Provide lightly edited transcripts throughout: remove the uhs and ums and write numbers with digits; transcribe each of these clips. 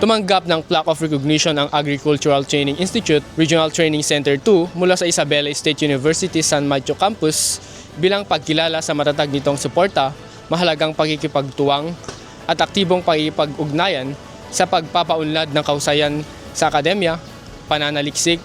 Tumanggap ng plaque of recognition ang Agricultural Training Institute Regional Training Center 2 mula sa Isabela State University San Mateo Campus bilang pagkilala sa matatag nitong suporta, mahalagang pakikipagtuwang at aktibong pakikipag-ugnayan sa pagpapaunlad ng kahusayan sa akademya, pananaliksik,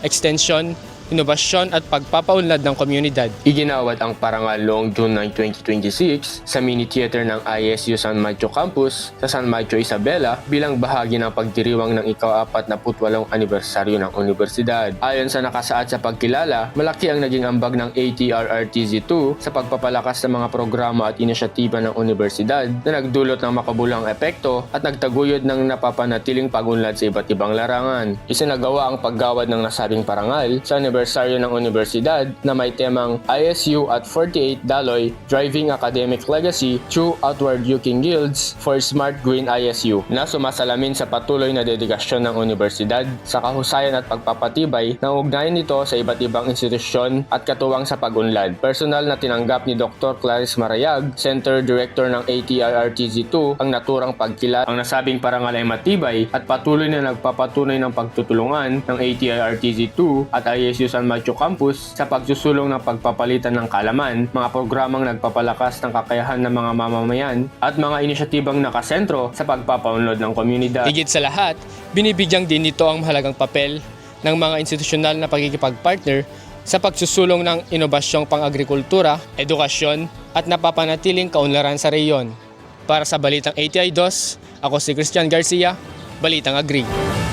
extension, inobasyon at pagpapaunlad ng komunidad. Iginawad ang parangal noong June 9, 2026 sa mini theater ng ISU San Mateo Campus sa San Mateo, Isabela bilang bahagi ng pagdiriwang ng ika-48 anibersaryo ng universidad. Ayon sa nakasaad sa pagkilala, malaki ang naging ambag ng ATRRTZ2 sa pagpapalakas ng mga programa at inisyatiba ng universidad na nagdulot ng makabulang epekto at nagtaguyod ng napapanatiling pag-unlad sa iba't ibang larangan. Isinagawa ang paggawad ng nasabing parangal sa anibersaryo ng universidad na may temang ISU at 48 Daloy Driving Academic Legacy Through Outward-Looking Guilds for Smart Green ISU na sumasalamin sa patuloy na dedikasyon ng universidad sa kahusayan at pagpapatibay ng ugnayan nito sa iba't ibang institusyon at katuwang sa pag-unlad. Personal na tinanggap ni Dr. Clarice Marayag, Center Director ng ATRRTZ2 ang naturang pagkilala. Ang nasabing parangal ay matibay at patuloy na nagpapatunay ng pagtutulungan ng ATRRTZ2 at ISU San Mateo Campus sa pagsusulong ng pagpapalitan ng kaalaman, mga programang nagpapalakas ng kakayahan ng mga mamamayan at mga inisyatibang nakasentro sa pagpapaunlad ng komunidad. Higit sa lahat, binibigyang din nito ang mahalagang papel ng mga institusyonal na pagkikipagpartner sa pagsusulong ng inobasyong pang-agrikultura, edukasyon at napapanatiling kaunlaran sa rehiyon. Para sa Balitang ATI2, ako si Christian Garcia, Balitang Agri.